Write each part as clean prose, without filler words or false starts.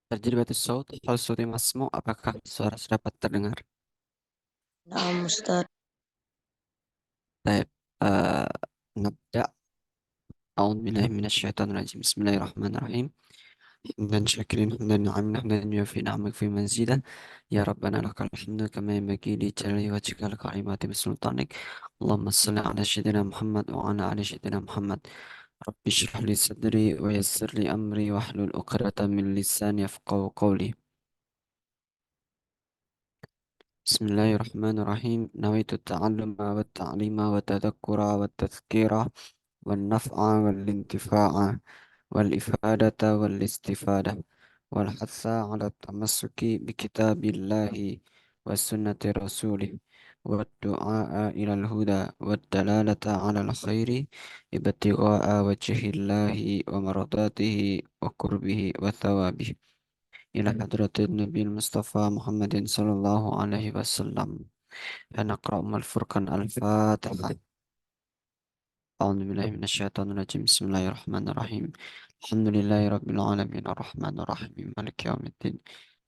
تجربة الصوت. هل صوتي مسموع؟ apakah suara dapat terdengar؟ نعم أستاذ. طيب. آه نبدأ. أعوذ بالله من الشيطان الرجيم. بسم الله الرحمن الرحيم. حمدا شاكرين حمدا نعم حمدا يوفي نعمك في مزيدا. يا ربنا لك الحمد كما ينبغي لجلال وجهك الكريمات بسلطانك. اللهم صل على سيدنا محمد وعلى آل سيدنا محمد. رب اشرح لي صدري ويسر لي أمري واحلل عقدة من لساني يفقهوا قولي. بسم الله الرحمن الرحيم. نويت التعلم والتعليم والتذكر والتذكير والنفع والانتفاع والإفادة والاستفادة والحث على التمسك بكتاب الله وسنة رسوله والدعاء إلى الهدى والدلالة على الخير ابتغاء وجه الله ومرضاته وقربه وثوابه إلى حضرة النبي المصطفى محمد صلى الله عليه وسلم. فنقرأ من الفرقان الفاتحة. أعوذ بالله من الشيطان الرجيم. بسم الله الرحمن الرحيم. الحمد لله رب العالمين الرحمن الرحيم مالك يوم الدين.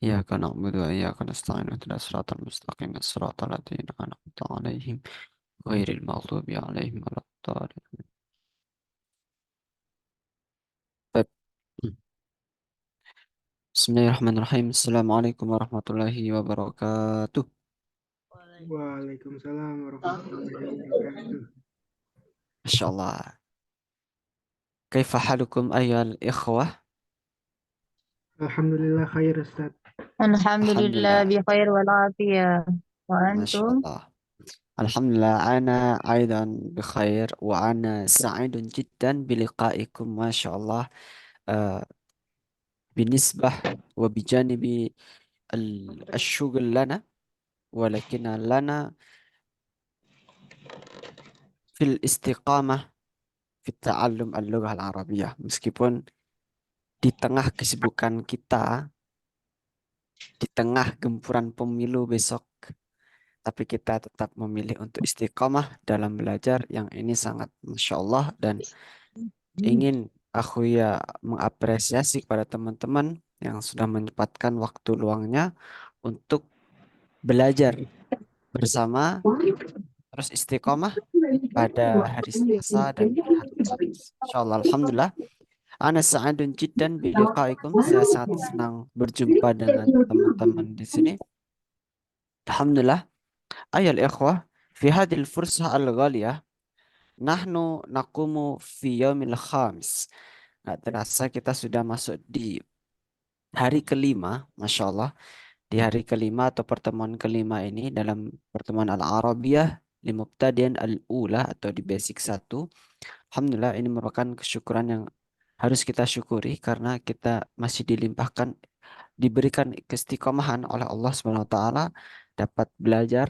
إياك نعبد وإياك نستعين اهدنا الصراط المستقيم صراط الذين أنعمت عليهم غير المغضوب عليهم ولا الضالين. طيب. بسم الله الرحمن الرحيم. السلام عليكم ورحمة الله وبركاته. Waalaikumsalam warahmatullahi wabarakatuh. ما شاء الله. كيف حالكم أيها الإخوة؟ Alhamdulillah khair Ustaz. الحمد الحمد لله لله. بخير والعافية. ما شاء وأنتم؟ الله. الحمد لله أنا أيضا بخير وأنا سعيد جدا بلقائكم ما شاء الله. آه، بالنسبة وبجانب الشغل لنا، ولكن لنا في الاستقامة في تعلم اللغة العربية meskipun di tengah kesibukan kita, di tengah gempuran pemilu besok, tapi kita tetap memilih untuk istiqamah dalam belajar yang ini sangat Masya Allah. Dan ingin aku ya mengapresiasi kepada teman-teman yang sudah menyempatkan waktu luangnya untuk belajar bersama terus istiqomah pada hari Selasa dan hari Kamis. Insyaallah. Alhamdulillah. Ana sa'adun jiddan biliqaikum. Saya sangat senang berjumpa dengan teman-teman di sini. Alhamdulillah. Ayol ikhwah, fi hadil fursah al-ghaliyah, nahnu naqumu fi yaumil khamis. Nggak terasa kita sudah masuk di hari kelima, Masya Allah. Di hari kelima atau pertemuan kelima ini dalam pertemuan Al-Arabiyah Limubtadian Al-Ula atau di basic satu. Alhamdulillah ini merupakan kesyukuran yang harus kita syukuri karena kita masih dilimpahkan, diberikan keistiqomahan oleh Allah Subhanahu wa taala dapat belajar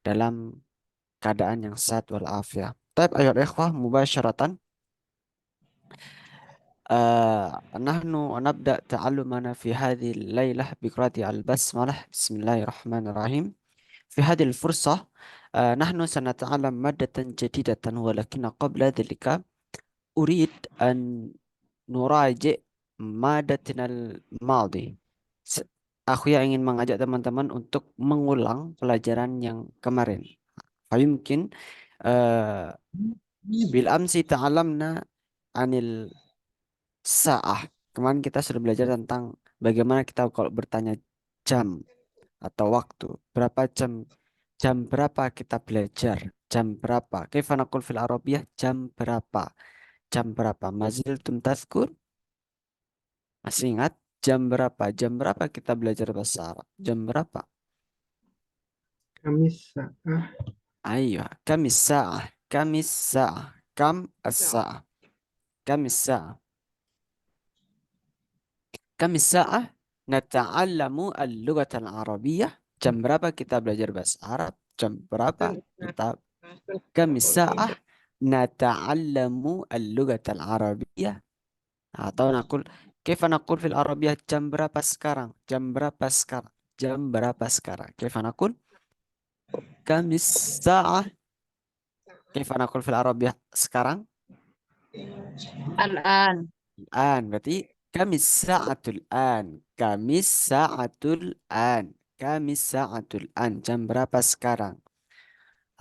dalam keadaan yang sehat walafiat. Taib ayat ikhwah mubasyaratan. نحن نبدأ تعلمنا في هذه الليلة بقراءة البسملة. بسم الله الرحمن الرحيم. في هذه الفرصة نحن سنتعلم مادة جديدة، ولكن قبل ذلك أريد أن نراجع مادتنا الماضي. Aku yang ingin mengajak teman-teman untuk mengulang pelajaran yang kemarin. Fayumkin bil amsi ta'alamna anil sa'ah. Kemarin kita sudah belajar tentang bagaimana kita kalau bertanya jam atau waktu. Berapa jam? Jam berapa kita belajar? Jam berapa? Kaifa naqul fil Arabiyah? Jam berapa? Jam berapa? Maziltum tazkur? Masih ingat? Jam berapa? Jam berapa kita belajar bahasa Arab? Jam berapa? Kamis Sa'ah. Ayo, kamis sa'ah. Kamis sa'ah. Kam as-sa'ah. Kamis sa'ah. Kamis sa'ah. Nata'allamu al-lughah al-arabiyyah. Jam berapa kita belajar bahasa Arab? Jam berapa kita kamis sa'ah nata'allamu al-lughah al-arabiyyah. Atau nakul kaifa naqul fil arabiyyah jam berapa sekarang? Jam berapa sekarang? Jam berapa sekarang? Kaifa naqul kamis sa'ah. Kaifa naqul fil arabiyyah sekarang? الآن. An berarti Kamis sa'atul an. Kamis sa'atul an. Kamis sa'atul an. Jam berapa sekarang?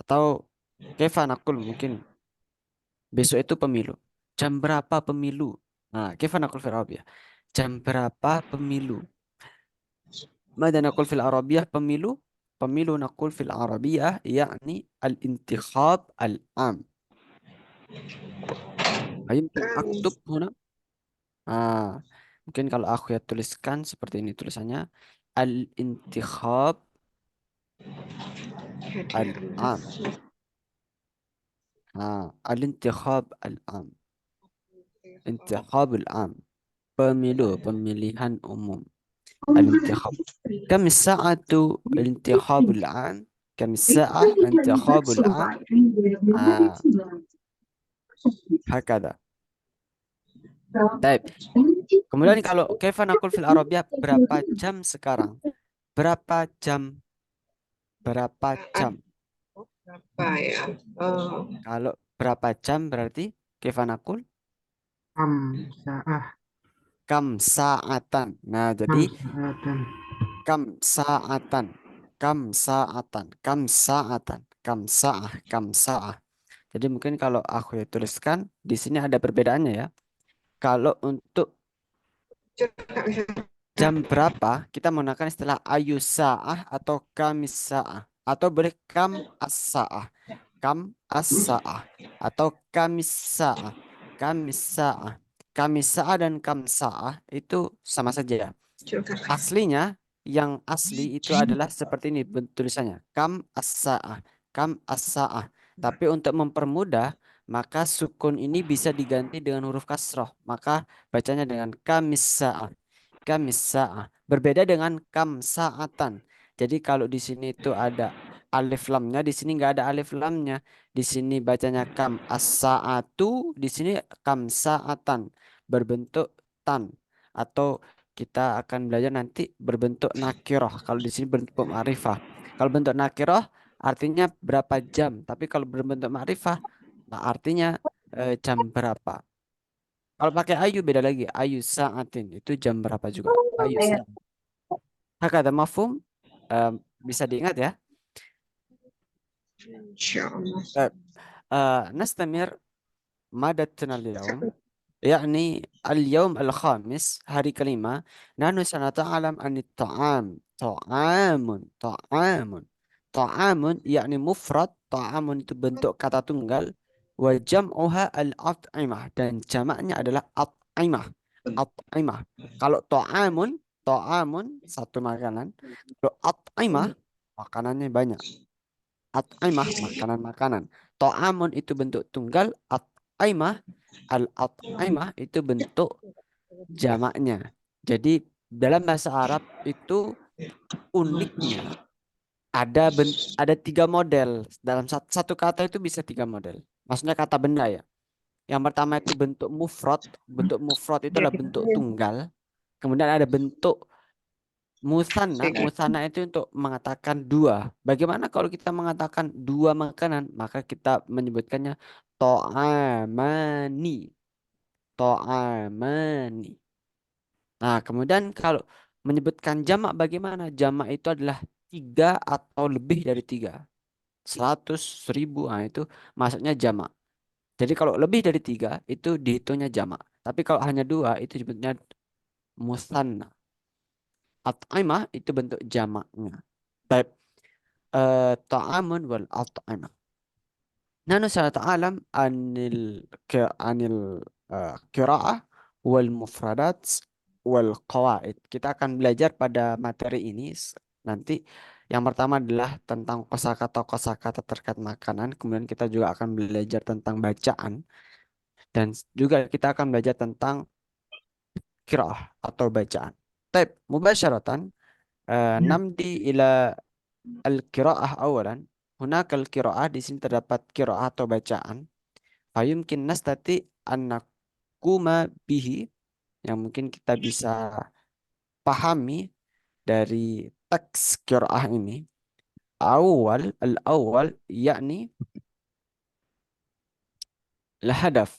Atau kaifa naqul mungkin besok itu pemilu. Jam berapa pemilu? Nah, kaifa naqul fil Arabiyah? Jam berapa pemilu? Mada naqul fil Arabiyah pemilu? Pemilu naqul fil Arabiyah yakni al-intikhab al-am. Yumkin aktub huna. Ah, mungkin kalau aku ya tuliskan seperti ini tulisannya al-intikhab al-am. Al-intikhab al-am. Intikhab al-am. Pemilu, pemilihan umum. Al-intikhab. Kam sa'atu al-intikhab al-am? Kam sa'ah intikhab al-am? Ah, hakada. Baik. Kemudian kalau kaifa naqul fil Arabiyah berapa jam sekarang? Berapa jam? Berapa jam? Apa ya? Kalau berapa jam berarti kaifa naqul? Am sa'ah. Kam sa'atan. Nah, Am jadi sa'atan. kam sa'atan. Kam sa'atan. Kam sa'atan. Kam sa'ah. Kam sa'ah. Jadi mungkin kalau aku ya tuliskan di sini ada perbedaannya ya. Kalau untuk jam berapa kita menggunakan istilah ayu sa'ah atau kamis sa'ah atau boleh kam as-sa'ah. Kam as-sa'ah atau kamis sa'ah. Kamis sa'ah. Kamis sa'ah dan kam sa'ah itu sama saja. Aslinya yang asli itu adalah seperti ini tulisannya. Kam as-sa'ah. Kam as-sa'ah. Tapi untuk mempermudah maka sukun ini bisa diganti dengan huruf kasroh. Maka bacanya dengan kamis sa'ah. Kamis sa'ah. Berbeda dengan kam sa'atan. Jadi kalau di sini itu ada alif lamnya, di sini nggak ada alif lamnya. Di sini bacanya kam as-sa'atu, di sini kam sa'atan. Berbentuk tan. Atau kita akan belajar nanti berbentuk nakiroh. Kalau di sini berbentuk ma'rifah. Kalau bentuk nakiroh artinya berapa jam. Tapi kalau berbentuk ma'rifah artinya jam berapa. Kalau pakai ayu beda lagi. Ayu saatin itu jam berapa juga. Ayu Iya. saat. Hakada mafhum. Eh, bisa diingat ya. Insyaallah. نستمر مادتنا اليوم يعني اليوم الخامس hari kelima نحن سنتعلم عن الطعام طعام طعام يعني مفرد طعام itu bentuk kata tunggal وجمعها الأطعمة dan jamaknya adalah أطعمة أطعمة kalau طعام satu makanan kalau أطعمة makanannya banyak At'imah, makanan-makanan. To'amun itu bentuk tunggal. At'imah, al-at'imah itu bentuk jamaknya. Jadi dalam bahasa Arab itu uniknya ada tiga model. Dalam satu kata itu bisa tiga model. Maksudnya kata benda ya. Yang pertama itu bentuk mufrad. Bentuk mufrad itu adalah bentuk tunggal. Kemudian ada bentuk Musana itu untuk mengatakan dua. Bagaimana kalau kita mengatakan dua makanan? Maka kita menyebutkannya to'amani. To'amani. Nah, kemudian kalau menyebutkan jamak bagaimana? Jamak itu adalah tiga atau lebih dari tiga. 100, 1000, nah itu maksudnya jamak. Jadi kalau lebih dari tiga itu dihitungnya jamak. Tapi kalau hanya dua itu disebutnya musanna. At'imah itu bentuk jamaknya. Baik. Ta'amun wal at'imah. Nahnu sanata'alam anil qira'ah wal mufradat wal qawaid. Kita akan belajar pada materi ini nanti. Yang pertama adalah tentang kosakata-kosakata terkait makanan. Kemudian kita juga akan belajar tentang bacaan. Dan juga kita akan belajar tentang qira'ah atau bacaan. Baik, mubasyaratan. Namdi ila al-qiraah awalan. Hunaka al-qiraah di sini terdapat qiraah atau bacaan. Fayumkin nastati an nakuma bihi yang mungkin kita bisa pahami dari teks qiraah ini. Awal al-awwal yakni al-hadaf.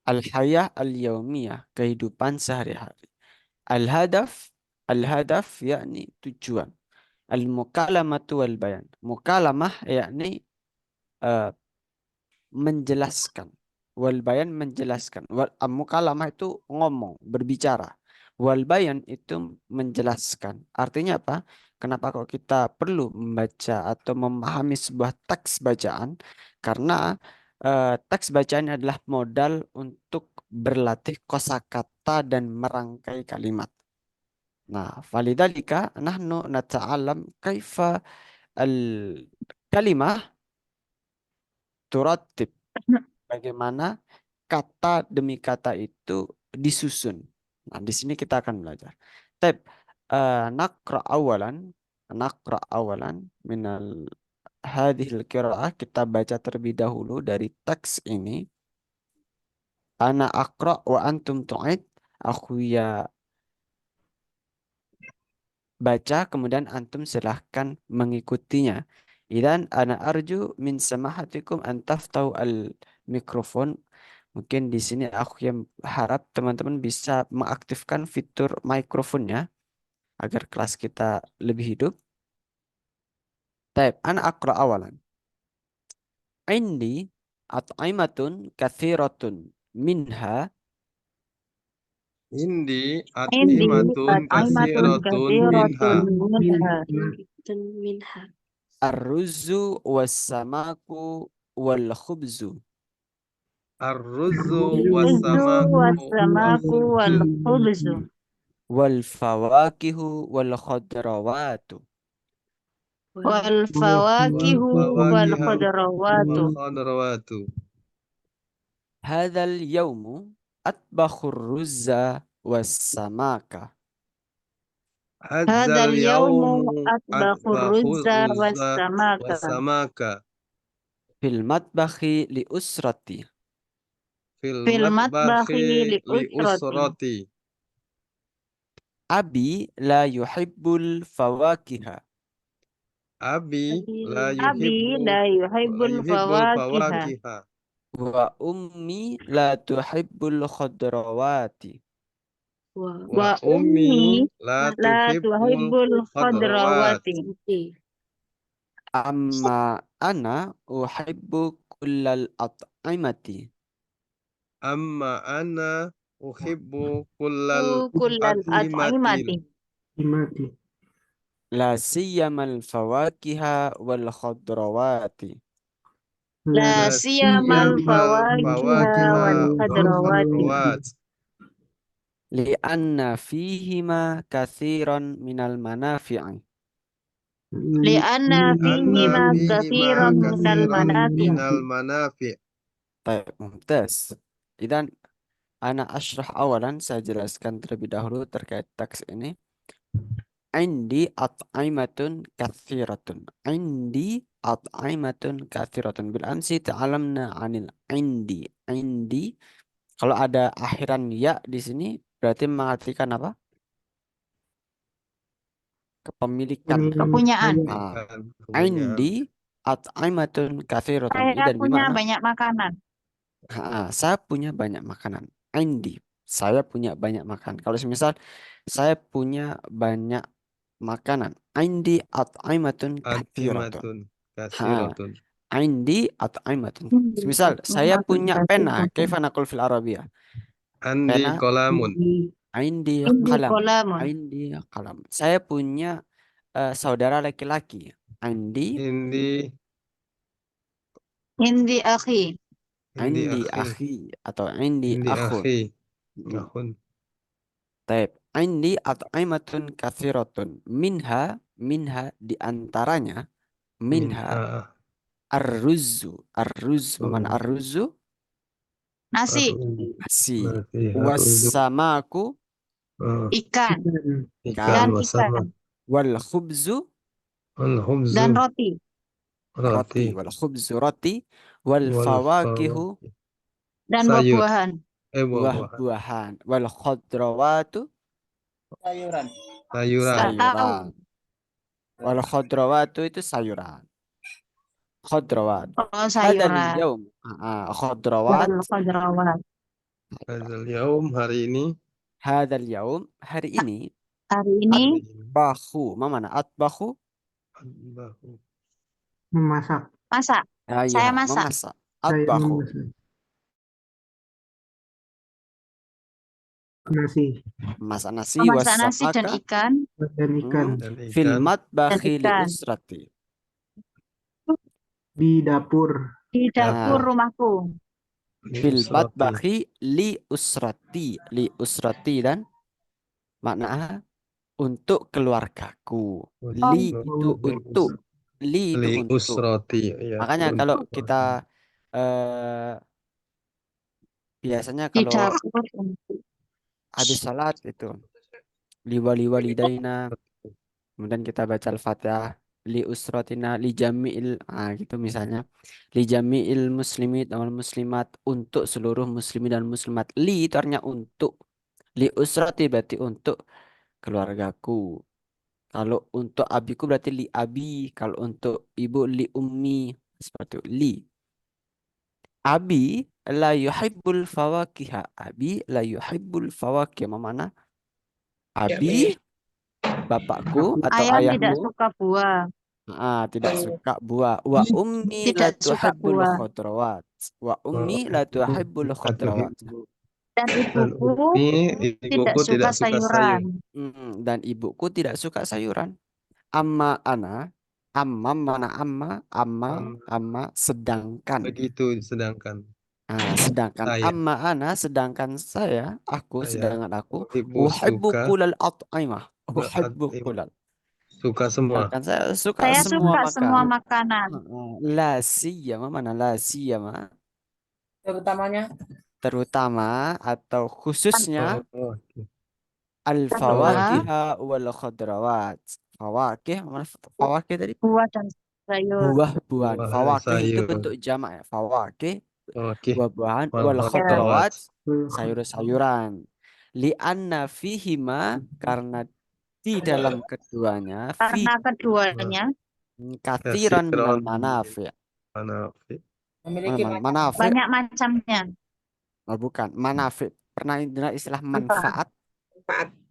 Al-hayah al-yaumiyah, kehidupan sehari-hari. Al-hadaf, al-hadaf yakni tujuan. Al-mukalamatu wal bayan. Mukalamah yakni eh, menjelaskan. Wal bayan menjelaskan. Mukalamah itu ngomong, berbicara. Wal bayan itu menjelaskan. Artinya apa? Kenapa kok kita perlu membaca atau memahami sebuah teks bacaan? Karena teks bacaan adalah modal untuk berlatih kosakata dan merangkai kalimat. Nah, falidalika nahnu nata'alam kaifa al-kalimah turattib. Bagaimana kata demi kata itu disusun. Nah, di sini kita akan belajar. Tab, naqra awalan, naqra awalan minal hadhil qiraah, kita baca terlebih dahulu dari teks ini. Ana aqra wa antum tu'id. Aku ya baca, kemudian antum silahkan mengikutinya. Idan ana arju min samahatikum an taftau al mikrofon. Mungkin di sini aku yang harap teman-teman bisa mengaktifkan fitur mikrofonnya agar kelas kita lebih hidup. Taib, ana aqra awalan. Indi at'imatun kathiratun minha Indi Indi at'imatun at'imatun kasiratun minha. kathiratun minha. منها arruzu wassamaku wal khubzu Ar-ruzu Al-Rizzu was-samaku wal was-samaku khubzu wal-khubzu. wal fawakihu wal khadrawatu. wal Wal-fawakihu fawakiha wal wal-khudrawatu. khadrawatu. Hadzal yaumu atbakhur ruzza wassamaka Hadzal Hadzal yawmu yaumu atbakhur atbahur ruzza ruzza was-samaka. was-samaka fil matbakhi li usrati. fil Fil matbahi matbahi li li usrati. usrati. Abi la yuhibbul fawakiha Abi la Abi yuhibbu la la yuhibbul yuhibbul fawakiha. fawakiha. wa ummi la tuhibbul khadrawati. Wa Wa ummi ummi la la tuhibbul tuhibbul khadrawat. khadrawati. Amma ana uhibbu kullal at'imati. Amma ana uhibbu kullal Kullal at'imatil. at'imati. Mati. La siyamal fawakiha wal khadrawati. La La siyamal siyamal fawakiha fawakiha wal wal khadrawati. khadrawat. Lianna fihima kathiran minal manafi'i. Li'anna Anna fihima fihima kathiran minal kathiran manafi'. minal manafi'. Baik, mumtaz. Dan ana asyrah awalan, saya jelaskan terlebih dahulu terkait teks ini. Indi at'imatun kathiratun. Indi at'imatun kathiratun. Bil amsi ta'alamna anil indi. Indi. Kalau ada akhiran ya di sini berarti mengartikan apa? Kepemilikan. Kepunyaan. Ah, Kepunyaan. indi at'imatun kathiratun. Saya Idan punya bimana? banyak makanan. Saya punya banyak makanan. Indi. Saya punya banyak makanan. Kalau semisal saya punya banyak makanan. Indi at'imatun kathiratun. At'imatun Ha, kathiratun. indi at'imatun. Semisal saya punya pena. Kaifa naqul fil Arabiyah? Andi Pena. kolamun. Indi Indi qalam. kolamun. Indi qalam. Saya punya saudara laki-laki. Indi. Indi Indi akhi. indi Indi akhi. akhi. Atau indi Indi akhun. akhi. Mm. Akhun. Taib. Indi at'imatun kathiratun. Minha di antaranya. Minha Minha. arruzu. Arruz. Mana Oh, arruzu? Nasi. Nasi. Nasi harudu. Wassamaku. Oh, Ikan. ikan Dan Ikan. wasama. ikan. Wal khubzu. Wal khubzu. Dan roti. Roti. Roti. Wal khubzu roti. Wal Wal fawakihu. fawakih. Dan Sayur. buah-buahan. Buah-buahan. Buah-buahan. Wal khadrawatu. Sayuran. Tak tahu. Sayuran. Wal khadrawatu itu sayuran. Khadrawat. Oh, Hadal sayuran. yaum. Khadrawat. Wal khadrawat. Hadzal yaum, hari ini. Hadzal yaum, hari ini. Hari ini Hari ini. Atbahu, mana atbahu? Atbahu. Memasak. masak. Ah, Saya ya, masak. memasak. Saya Atbahu. memasak. Nasi Masak nasi Memasak nasi dan wasamaka ikan dan ikan Dan fil ikan. dan matbahi li ikan usrati. di dapur. di dapur Ah. rumahku. Fil Usrati. matbahi li usrati. Li usrati dan makna untuk keluargaku. Li itu untuk. Li itu Li untuk. usrati. Ya, Makanya untuk kalau keluarga. kita biasanya Di kalau dapur untuk habis sholat itu liwali walidaina, kemudian kita baca al-fatihah, li usratina li jami'il, gitu misalnya, li jami'il muslimin wal muslimat, untuk seluruh muslimin dan muslimat. Li itu artinya untuk, li usrati berarti untuk keluargaku. Kalau untuk abiku berarti li abi, kalau untuk ibu li ummi, seperti itu. Li abi la yuhibbul fawakiha, abi la yuhibbul fawakih, mana abi bapakku atau ayah tidak ayahku suka buah. tidak suka buah. Wa ummi la Tidak suka tuhibbul buah. khudrawat. Wa ummi la tuhibbul khudrawat. Dan Dan ibuku ibuku tidak suka sayuran. Dan ibuku tidak suka sayuran. Amma ana, amma mana amma sedangkan. Begitu, sedangkan Sedangkan saya. amma ana, sedangkan aku, Saya. sedangkan aku, Ibu uhibbu suka kulal at'imah. Uhibbu berat- kulal. Suka semua. Sedangkan saya suka Saya semua suka semua makanan. makanan. La siyama, mana la siyama, terutama atau khususnya Oh, Terutama al-fawakiha wal khudrawat. Fawakih, mana fawakih tadi? buah dan sayur. Buah-buahan. buah dan Fawakih itu sayur. bentuk jamak ya. Fawakih, Oke. buah-buahan, Wal wal khudrawat. khudrawat, sayur-sayuran. Li'anna fihima, karena di dalam keduanya, Karena keduanya kathiran minal Kasiron manafi'. manafi. Manafi', banyak macamnya. bukan. Manafi'. Pernah dengar istilah manfaat?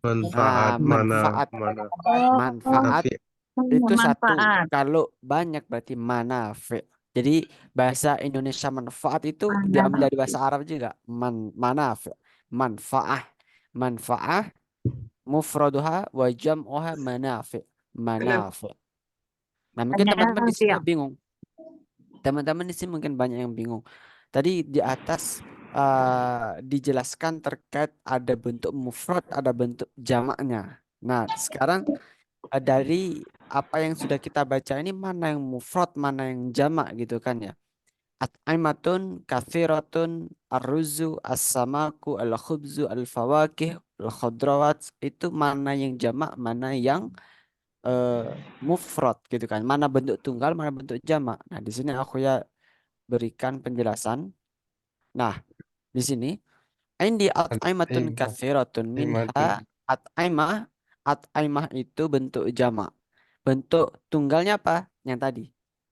Manfaat Manfaat. Oh, Manfaat Nafi. itu satu. manfaat. Kalau banyak berarti manafi'. Jadi bahasa Indonesia manfaat itu Mana? diambil dari bahasa Arab juga. Manafi'. Manfaah. Manfaah mufraduha wa jam'uha manafi'. Manafi'. Nah, mungkin Banyak teman-teman di sini yang bingung. Teman-teman di sini mungkin banyak yang bingung. Tadi di atas dijelaskan terkait ada bentuk mufrad, ada bentuk jamaknya. Nah, sekarang dari apa yang sudah kita baca ini, mana yang mufrad, mana yang jamak gitu kan ya. At'aimatun kathiratun arruzu as-samaku al-khubzu al-fawakih al-khudrawat, itu mana yang jamak, mana yang mufrad gitu kan. Mana bentuk tunggal, mana bentuk jamak. Nah, di sini aku ya berikan penjelasan. Nah, di sini indi at'aimatun kathiratun minha, at'aimah, at'aimah itu bentuk jamak. Bentuk tunggalnya apa? Yang tadi.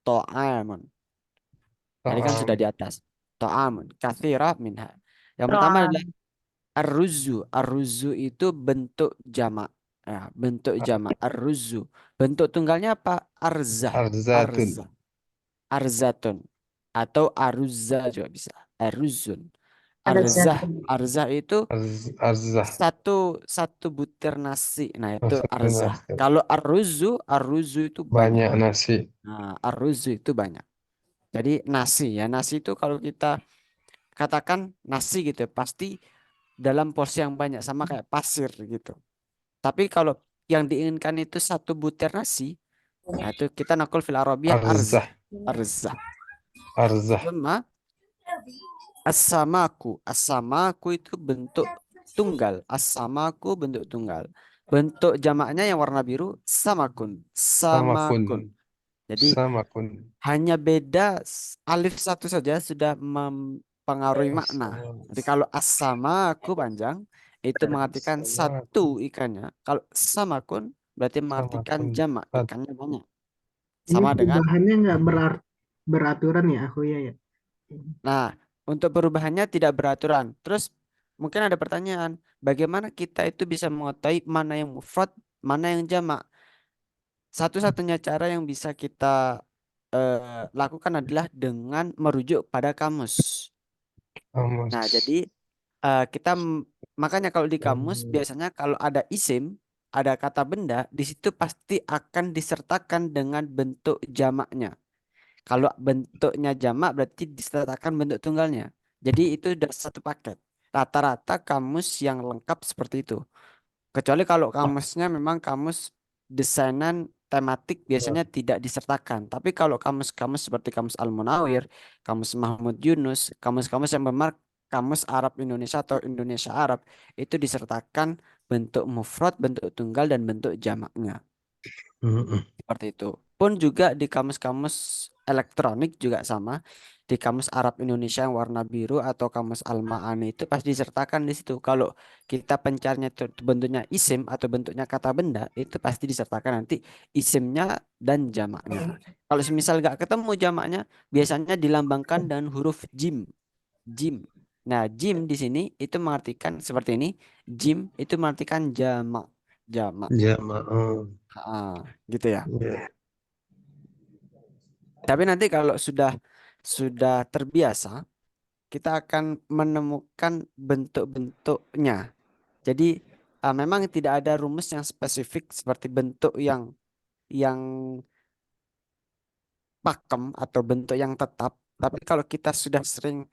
To'amun. Tadi kan sudah di atas. To'amun. Kathirah minha. Yang pertama adalah arruzu. Arruzu itu bentuk jamak. Ya, bentuk jamak. Arruzu. Bentuk tunggalnya apa? Arzah. Arzatun. Arzah. Arzatun. Atau aruzza juga bisa. Aruzun. Arzah. Arzah itu Arzah. satu butir nasi. Nah, itu Maksudnya arzah. nasi. Kalau arruzu itu banyak. Banyak nasi. Nah, arruzu itu banyak. Jadi nasi ya. Nasi itu kalau kita katakan nasi gitu ya, pasti dalam porsi yang banyak, sama kayak pasir gitu. Tapi kalau yang diinginkan itu satu butir nasi, nah itu kita nakul fil arabiyah arzah. Arzah. Arzah. Arzah. Sama as-samaku. As-samaku itu bentuk tunggal. As-samaku bentuk tunggal. Bentuk jamaknya yang warna biru samakun. Samakun. Samakun. Jadi Samakun. hanya beda alif satu saja sudah mempengaruhi makna. Jadi kalau as-samaku panjang itu mengartikan satu ikannya. Kalau samakun berarti mengartikan Samakun. jamak, ikannya banyak. Ini Sama dengan, perubahannya nggak beraturan ya aku ya. nah, untuk perubahannya tidak beraturan. Terus mungkin ada pertanyaan, bagaimana kita itu bisa mengetahui mana yang mufrad, mana yang jamak? Satu-satunya cara yang bisa kita lakukan adalah dengan merujuk pada kamus. Nah, kamus. jadi makanya kalau di kamus biasanya kalau ada isim, ada kata benda, di situ pasti akan disertakan dengan bentuk jamaknya. Kalau bentuknya jamak berarti disertakan bentuk tunggalnya. Jadi itu udah satu paket. Rata-rata kamus yang lengkap seperti itu. Kecuali kalau kamusnya memang kamus desainan tematik biasanya tidak disertakan. Tapi kalau kamus-kamus seperti kamus Al-Munawir, kamus Mahmud Yunus, kamus-kamus yang memang kamus Arab Indonesia atau Indonesia Arab itu disertakan bentuk mufrad, bentuk tunggal dan bentuk jamaknya. Mm-mm. Seperti itu. Pun juga di kamus-kamus elektronik juga sama. Di kamus Arab Indonesia yang warna biru atau kamus Al-Ma'ani itu pasti disertakan di situ. Kalau kita pencarinya itu bentuknya isim atau bentuknya kata benda, itu pasti disertakan nanti isimnya dan jamaknya. Kalau semisal nggak ketemu jamaknya, biasanya dilambangkan dengan huruf jim. Jim. Nah, jim di sini itu mengartikan seperti ini. Jim itu mengartikan jamak. Jamak. Jamaah. Gitu ya. Ya. Tapi nanti kalau sudah terbiasa, kita akan menemukan bentuk-bentuknya. Jadi memang tidak ada rumus yang spesifik seperti bentuk yang pakem atau bentuk yang tetap. Tapi kalau kita sudah sering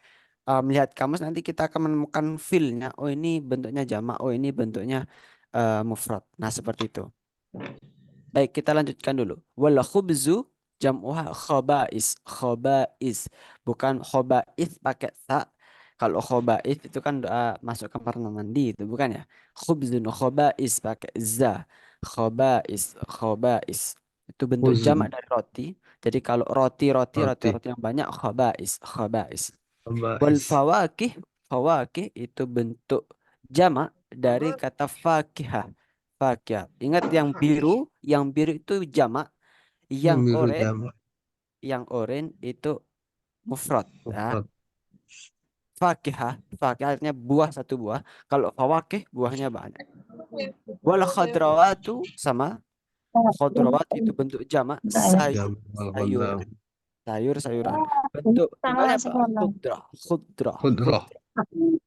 melihat kamus, nanti kita akan menemukan feel-nya. Oh ini bentuknya jamak, oh ini bentuknya mufrad. Nah seperti itu. Baik, kita lanjutkan dulu. Wal khubzu jam'uha khaba'is. Khaba'is. Bukan khaba'is pakai ta. Kalau khaba'is itu kan doa masuk kamar mandi itu, bukan ya? Khubzun khaba'is pakai za. Khaba'is. Khaba'is. Itu bentuk jamak Uzun. dari roti. Jadi kalau roti Roti. yang banyak khaba'is. Khaba'is. Wal Khaba'is. fawakih. Fawakih itu bentuk jamak dari kata fakihah. Fakihah. Ingat yang biru itu jamak, yang Biru oranye, jamak. itu mufrad. Ya. Mufrad. Fakihah, fakihah artinya buah satu buah. Kalau fawakih buahnya banyak. Wal khadrawatu sama khadrawat itu bentuk jamak Jamak. sayuran, Al-Khadram. sayuran. Bentuk tunggalnya Salah apa? sekolah. Khudrah, khudrah, Khudrah. khudrah.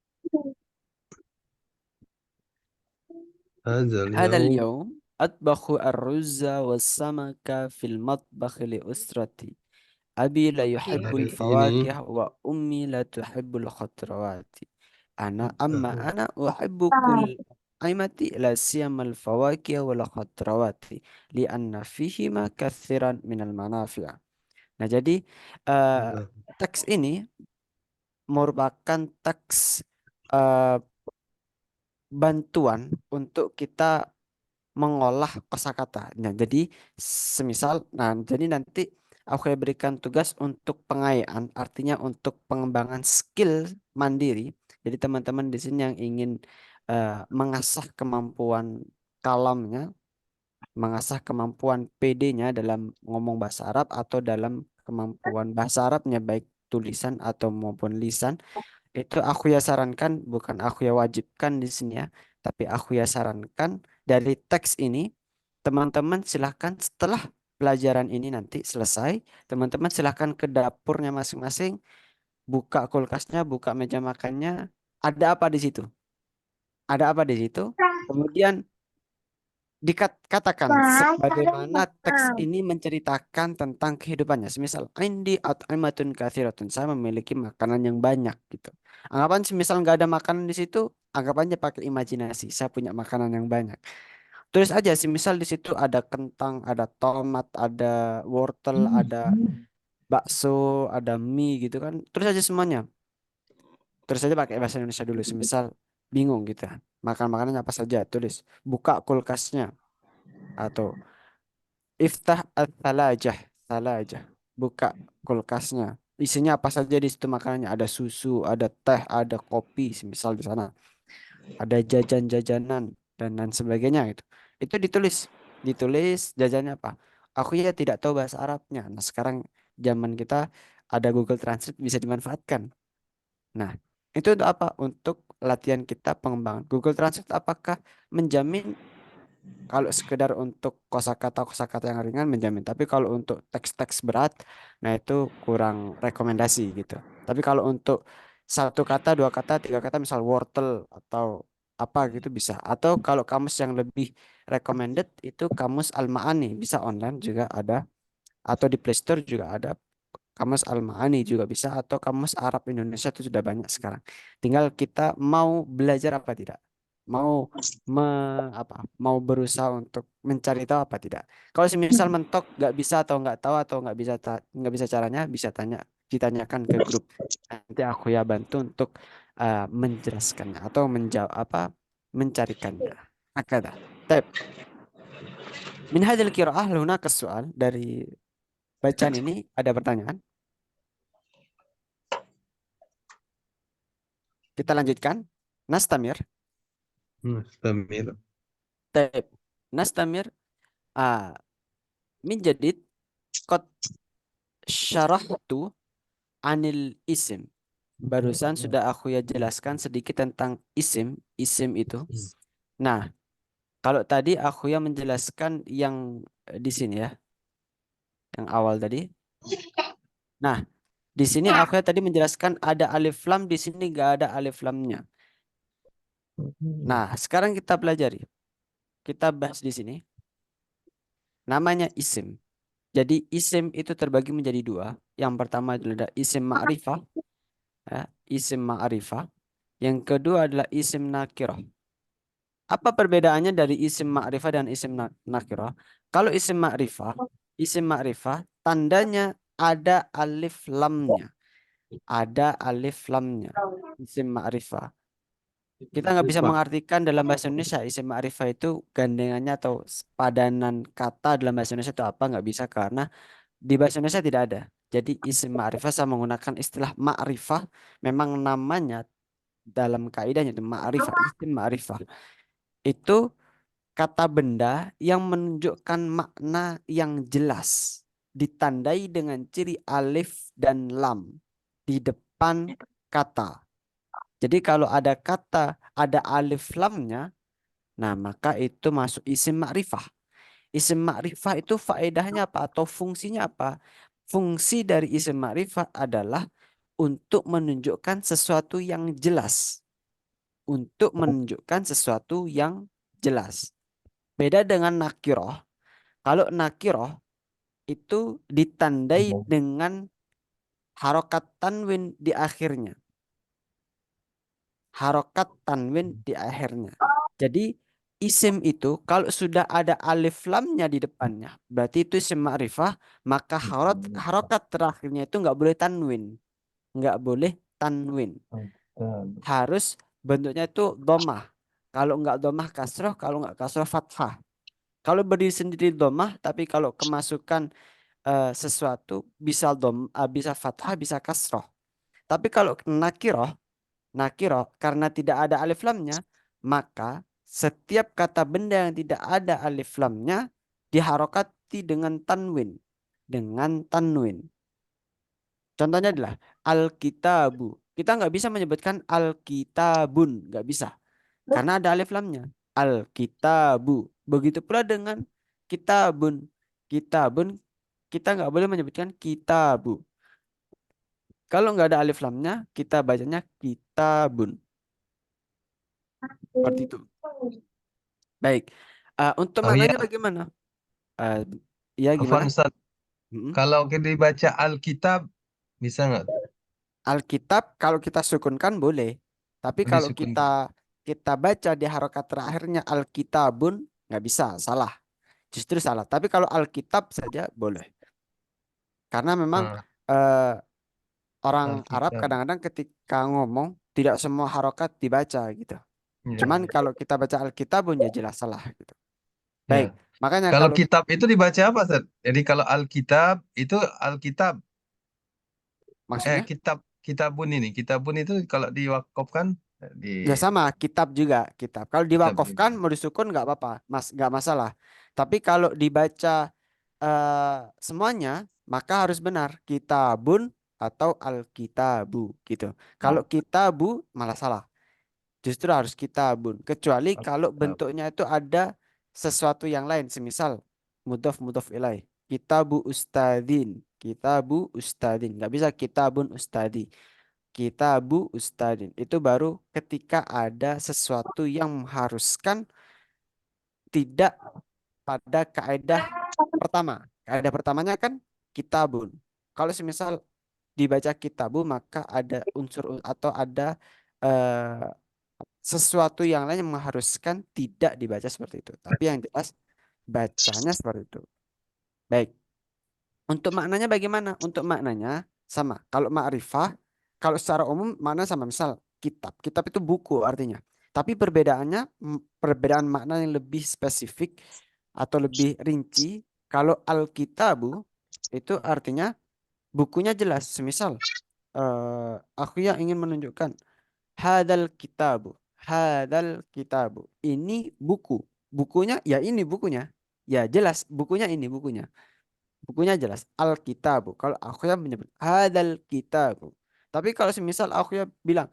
هذا هذا اليوم اليوم أطبخ الرز والسمك في المطبخ لأسرتي. أبي لا يحب hari ini الفواكه وأمي لا تحب الخضروات. أنا أحب كل أطعمة لا سيما الفواكه والخضروات لأن فيهما كثيرا من المنافع. Nah, jadi teks ini merupakan teks eh, bantuan untuk kita mengolah kosakata. Nah, jadi jadi nanti aku akan berikan tugas untuk pengayaan, artinya untuk pengembangan skill mandiri. Jadi teman-teman di sini yang ingin mengasah kemampuan kalamnya, mengasah kemampuan PD-nya dalam ngomong bahasa Arab atau dalam kemampuan bahasa Arabnya baik tulisan atau maupun lisan, itu aku ya sarankan, bukan aku ya wajibkan di sini ya, tapi aku ya sarankan dari teks ini, teman-teman silahkan setelah pelajaran ini nanti selesai, teman-teman silahkan ke dapurnya masing-masing, buka kulkasnya, buka meja makannya, ada apa di situ? Ada apa di situ? Kemudian dikatakan bagaimana teks ini menceritakan tentang kehidupannya. Semisal, indi at'imatun katsiratun. Saya memiliki makanan yang banyak gitu. Anggapan semisal nggak ada makanan di situ, anggap aja pakai imajinasi. Saya punya makanan yang banyak. Tulis aja, semisal di situ ada kentang, ada tomat, ada wortel, ada bakso, ada mie gitu kan. Tulis aja semuanya. Terus aja pakai bahasa Indonesia dulu. Semisal bingung gitu. Makan makanannya apa saja, tulis. Buka kulkasnya atau iftah al-thalajah, thalajah. Buka kulkasnya. Isinya apa saja di situ makanannya? Ada susu, ada teh, ada kopi, semisal di sana. Ada jajan-jajanan dan lain sebagainya gitu. Itu ditulis, jajannya apa? Aku ya tidak tahu bahasa Arabnya. Nah, sekarang zaman kita ada Google Translate bisa dimanfaatkan. Nah, Itu untuk apa? Untuk latihan kita pengembangan. Google Translate apakah menjamin? Kalau sekedar untuk kosakata yang ringan menjamin. Tapi kalau untuk teks-teks berat, nah itu kurang rekomendasi gitu. Tapi kalau untuk satu kata, dua kata, tiga kata, misal wortel atau apa gitu bisa. Atau kalau kamus yang lebih recommended itu kamus Al-Ma'ani, bisa online juga ada. Atau di Play Store juga ada. Kamus Al-Ma'ani juga bisa. Atau kamus Arab Indonesia itu sudah banyak sekarang. Tinggal kita mau belajar apa tidak. Mau mau berusaha untuk mencari tahu apa tidak. Kalau semisal mentok nggak bisa atau nggak tahu atau nggak bisa caranya, bisa ditanyakan ke grup. Nanti aku ya bantu untuk menjelaskannya atau menjawab mencarikannya. Akadah. Tep. Min hadil qiraah hunaka soal dari bacaan ini ada pertanyaan. Kita lanjutkan. Nastamir. Mustamir. Tep. Nastamir. Min jadid. Qad syarahtu anil isim. Barusan sudah aku ya jelaskan sedikit tentang isim. Isim itu. Nah, kalau tadi aku ya menjelaskan yang di sini ya. Yang awal tadi. Nah, di sini aku ya tadi menjelaskan ada alif lam. Di sini nggak ada alif lamnya. Nah, sekarang kita pelajari. Kita bahas di sini. Namanya isim. Jadi isim itu terbagi menjadi dua. Yang pertama adalah isim ma'rifah. Ya, isim ma'rifah. Yang kedua adalah isim nakirah. Apa perbedaannya dari isim ma'rifah dan isim nakirah? Kalau isim ma'rifah tandanya ada alif lamnya. Ada alif lamnya. Isim ma'rifah. Kita nggak bisa mengartikan dalam bahasa Indonesia isim ma'rifah itu gandengannya atau padanan kata dalam bahasa Indonesia itu apa, nggak bisa karena di bahasa Indonesia tidak ada. Jadi isim ma'rifah saya menggunakan istilah ma'rifah, memang namanya dalam kaidahnya itu ma'rifah, isim ma'rifah. Itu kata benda yang menunjukkan makna yang jelas, ditandai dengan ciri alif dan lam di depan kata. Jadi kalau ada kata, ada alif lamnya, nah maka itu masuk isim ma'rifah. Isim ma'rifah itu faedahnya apa atau fungsinya apa? Fungsi dari isim ma'rifah adalah untuk menunjukkan sesuatu yang jelas. Untuk menunjukkan sesuatu yang jelas. Beda dengan nakiroh. Kalau nakiroh itu ditandai dengan harokat tanwin di akhirnya. Harokat tanwin di akhirnya. Jadi isim itu kalau sudah ada alif lamnya di depannya, berarti itu isim ma'rifah, maka harokat terakhirnya itu nggak boleh tanwin. Nggak boleh tanwin. Harus bentuknya itu domah. Kalau nggak domah kasroh, kalau nggak kasroh fathah. Kalau berdiri sendiri domah, tapi kalau kemasukan sesuatu bisa fathah, bisa kasroh. Tapi kalau nakiroh karena tidak ada alif lamnya, maka setiap kata benda yang tidak ada alif lamnya diharokati dengan tanwin. Dengan tanwin. Contohnya adalah Alkitabu. Kita nggak bisa menyebutkan Alkitabun. Nggak bisa. Karena ada alif lamnya. Alkitabu. Begitu pula dengan kitabun. Kitabun. Kita nggak boleh menyebutkan kitabu. Kalau nggak ada alif lamnya, kita bacanya kitabun. Seperti itu. Baik. Untuk Oh iya, maknanya bagaimana? Eh, ya Afwan gimana? Ustaz. Mm-mm. Kalau kita dibaca Alkitab, bisa nggak? Alkitab kalau kita sukunkan boleh. Tapi Oh, kalau disukun. kita baca di harokat terakhirnya Alkitabun nggak bisa, salah. Justru salah. Tapi kalau Alkitab saja boleh. Karena memang Ah, eh, orang Arab Alkitab. kadang-kadang ketika ngomong tidak semua harokat dibaca gitu. Cuman Ya, kalau kita baca Alkitabun ya jelas salah gitu. ya. Baik. Makanya Kalau kalau kitab itu dibaca apa, Ustaz? Jadi kalau Alkitab itu Alkitab, maksudnya kitab kitabun ini, kitabun itu kalau diwakafkan di ya sama kitab juga kitab. Kalau kitab diwakafkan juga. mau disukun nggak apa-apa, mas nggak masalah. Tapi kalau dibaca semuanya maka harus benar kitabun atau al-kitabu gitu. Kalau kitabu malah salah. Justru harus kitabun. Kecuali kalau bentuknya itu ada sesuatu yang lain. Semisal mudhof mudhof ilaih. Kitabu ustadin. Kitabu ustadin. Nggak bisa kitabun ustadi. Kitabu ustadin. Itu baru ketika ada sesuatu yang mengharuskan tidak pada kaidah pertama. Kaidah pertamanya kan kitabun. Kalau semisal dibaca kitabu maka ada unsur atau ada eh, sesuatu yang lain yang mengharuskan tidak dibaca seperti itu. Tapi yang jelas bacanya seperti itu. Baik. Untuk maknanya bagaimana? Untuk maknanya sama. Kalau ma'rifah, kalau secara umum makna sama. Misal kitab. Kitab itu buku artinya. Tapi perbedaannya, perbedaan makna yang lebih spesifik atau lebih rinci. Kalau Alkitabu itu artinya bukunya jelas. Semisal, aku yang ingin menunjukkan hadal kitabu. Hadal kitabu. Ini buku. Bukunya, ya ini bukunya. Ya jelas, bukunya ini bukunya. Bukunya jelas. Al-kitabu. Kalau aku yang menyebut hadal kitabu. Tapi kalau semisal aku yang bilang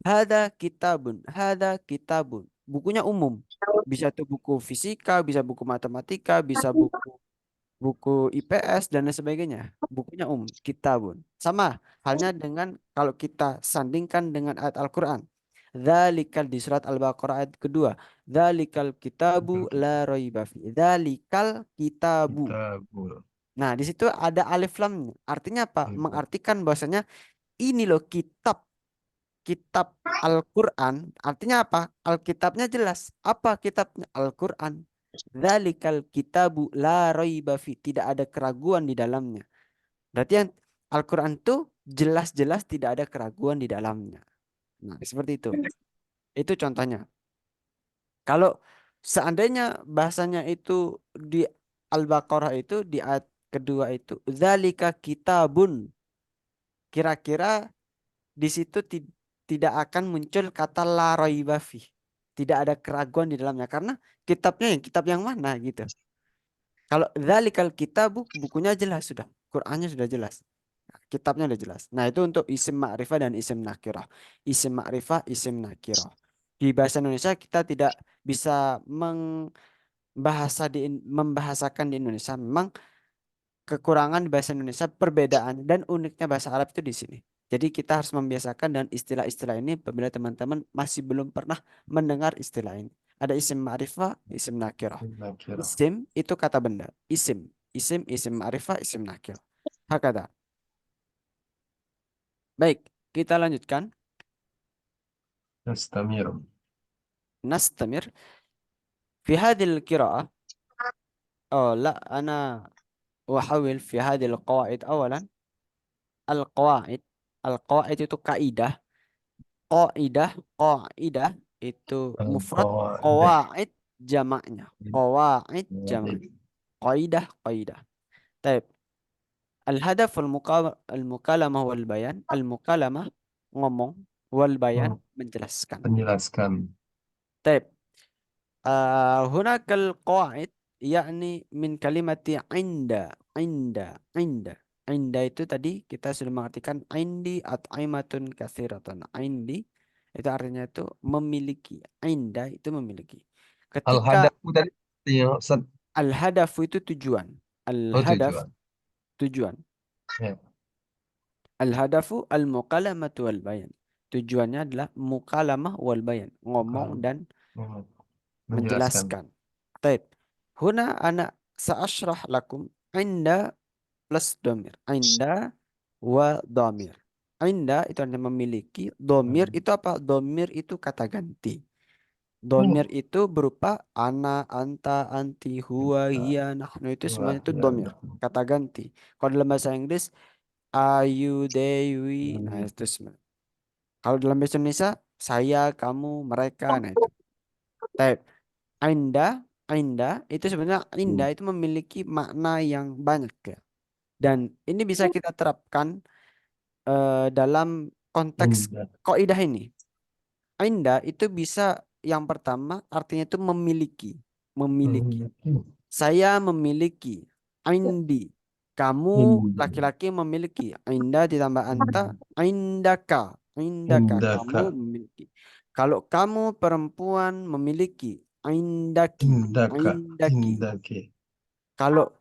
hada kitabun, hada kitabun. Bukunya umum. Bisa itu buku fisika, bisa buku matematika, bisa buku buku IPS dan lain sebagainya. Bukunya kitabun. Sama halnya dengan kalau kita sandingkan dengan ayat Al-Quran. Dzalikal di surat Al-Baqarah ayat kedua. Dzalikal kitabu la raiba fi. Dzalikal kitabu. Kitabul. Nah, di situ ada alif lamnya. Artinya apa? Mengartikan bahwasanya ini loh kitab. Kitab Al-Quran. Artinya apa? Alkitabnya jelas. Apa kitabnya? Al-Quran. Dzalikal kitabu la raiba fi. Tidak ada keraguan di dalamnya. Berarti yang Al-Quran itu jelas-jelas tidak ada keraguan di dalamnya. Nah, seperti itu. Itu contohnya. Kalau seandainya bahasanya itu di Al-Baqarah itu di ayat kedua itu dzalika kitabun. Kira-kira di situ tidak akan muncul kata la raiba fi. Tidak ada keraguan di dalamnya karena kitabnya yang kitab yang mana gitu. Kalau dzalikal kitabu bukunya jelas sudah, Qur'annya sudah jelas. Kitabnya udah jelas. Nah, itu untuk isim ma'rifah dan isim nakirah. Isim ma'rifah, isim nakirah. Di bahasa Indonesia kita tidak bisa membahasakan di Indonesia. Memang kekurangan di bahasa Indonesia perbedaan dan uniknya bahasa Arab itu di sini. Jadi kita harus membiasakan dan istilah-istilah ini apabila teman-teman masih belum pernah mendengar istilah ini. Ada isim ma'rifah, isim nakirah. Isim itu kata benda. Isim ma'rifah, isim nakirah. Hakada. Baik, kita lanjutkan. Nastamir. Nastamir. في هذه القراءة لا أنا أحاول في هذه القواعد أولا. القواعد القواعد itu kaidah. Qaidah itu mufrad. Qawaid jamaknya. Qawaid jamak. Qaidah. Taib. Al-hadaf al-mukalamah wal bayan. Al-mukalamah ngomong, wal bayan menjelaskan. Menjelaskan. Taib. هناك القواعد yakni min kalimati inda itu tadi kita sudah mengartikan indi at'imatun katsiratun. Indi itu artinya itu memiliki. Inda itu memiliki. Ketika Al-hadafu tadi ya, Ustaz. al-hadafu itu tujuan. Oh, Al-hadaf tujuan. tujuan. Ya. Al-hadafu al-mukalamatu wal bayan. Tujuannya adalah mukalamah wal bayan, ngomong dan Menjelaskan. menjelaskan. Taib. Huna ana sa'ashrah lakum inda plus domir. Inda wa domir. Inda itu artinya memiliki. Domir itu apa? Domir itu kata ganti. Domir itu berupa ana, anta, anti, huwa, hiya, nahnu. Itu semuanya itu domir. Kata ganti. Kalau dalam bahasa Inggris, are you, they, we. Nah itu semua. Kalau dalam bahasa Indonesia, saya, kamu, mereka. Nah itu. Taib. Inda, inda itu sebenarnya inda itu memiliki makna yang banyak ya. Dan ini bisa kita terapkan dalam konteks kaidah ini. Inda itu bisa yang pertama artinya itu memiliki. Memiliki. Saya memiliki. Indi. Kamu Inda. laki-laki memiliki. Inda ditambah anta. Indaka. Indaka. Kamu Indaka. memiliki. Kalau kamu perempuan memiliki. Indaki. Indaka. Indaki. Indaki. Kalau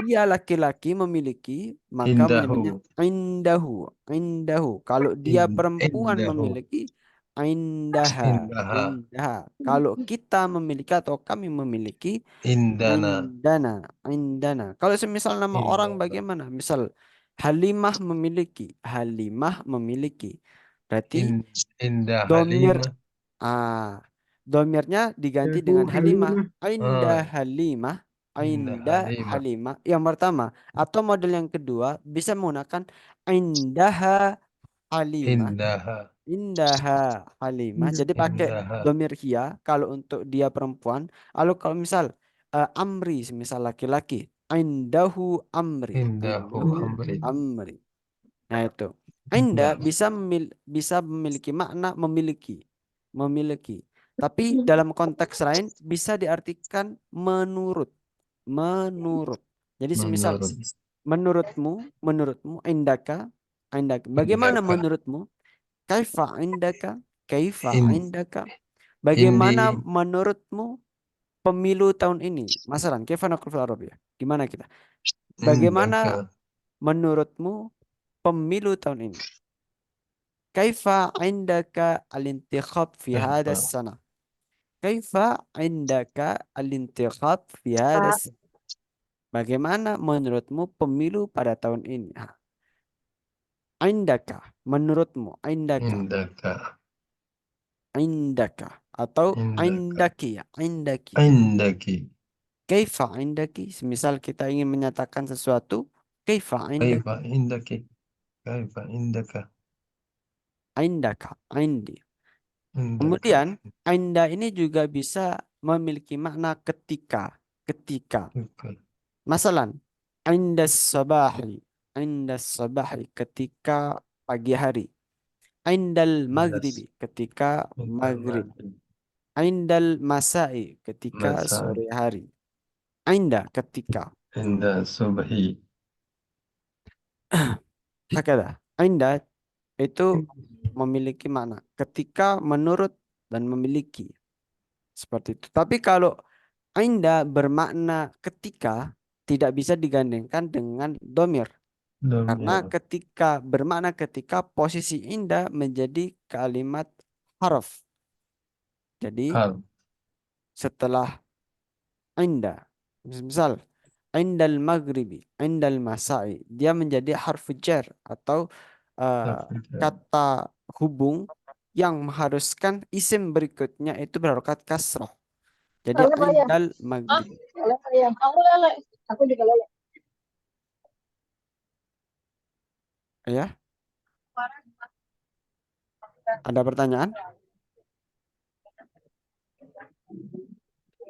dia laki-laki memiliki, maka menyebutnya Indahu. indahu. Indahu. Kalau dia perempuan Indahu. memiliki, indaha. Indaha. Indaha. Kalau kita memiliki atau kami memiliki, Indana. indana. Indana. Kalau semisal nama orang Indana. bagaimana? Misal Halimah memiliki. Halimah memiliki. Berarti Indah domir Halimah. domirnya diganti Indahu dengan Halimah. Halimah. Indah Ah, Halimah. Indah Indah Halimah. Halimah. Yang pertama. Atau model yang kedua bisa menggunakan Indaha Halimah. Indaha. Indaha Halimah. Jadi pakai Indaha. domir hia kalau untuk dia perempuan. Lalu kalau misal Amri, misal laki-laki. Indahu Amri. Indahu Indahu Amri. Amri. Nah itu. Indah Indah. bisa memiliki makna memiliki. Memiliki. Tapi dalam konteks lain bisa diartikan menurut. Menurut. Jadi semisal Menurut. menurutmu indaka, bagaimana Indaka. menurutmu? Kaifa indaka? Kaifa In, indaka? Bagaimana indi. menurutmu pemilu tahun ini? Masalan, kaifa naqul fil Arabiyah? Gimana kita? Indaka. Bagaimana menurutmu pemilu tahun ini? Kaifa indaka al-intikhab fi hadha Kaifa. sana? Kaifa indaka al-intikhab fi hadha sana? Bagaimana menurutmu pemilu pada tahun ini? Indaka, menurutmu, indaka, Indaka. indaka, atau Indaka. indaki ya, indaki. Indaki. Kaifa indaki, semisal kita ingin menyatakan sesuatu, kaifa indaki, Kaifa indaki. Kaifa indaka. indaka, indi. Indaka. Kemudian, inda ini juga bisa memiliki makna ketika, ketika. Oke. Masalan, indas sabahi, ketika pagi hari. Indal maghribi, ketika maghrib. Indal masai, ketika Masa. sore hari. Inda, ketika. Indah subhi. Hakada. Inda itu memiliki makna ketika, menurut, dan memiliki. Seperti itu. Tapi kalau inda bermakna ketika, tidak bisa digandengkan dengan domir. Karena Domir. ketika bermakna ketika, posisi inda menjadi kalimat harf. Jadi Hal. setelah inda, misal indal maghribi, indal masai, dia menjadi harf jar atau kata hubung yang mengharuskan isim berikutnya itu berharokat kasrah. Jadi indal maghrib. Aku juga lele. Ya, ada pertanyaan?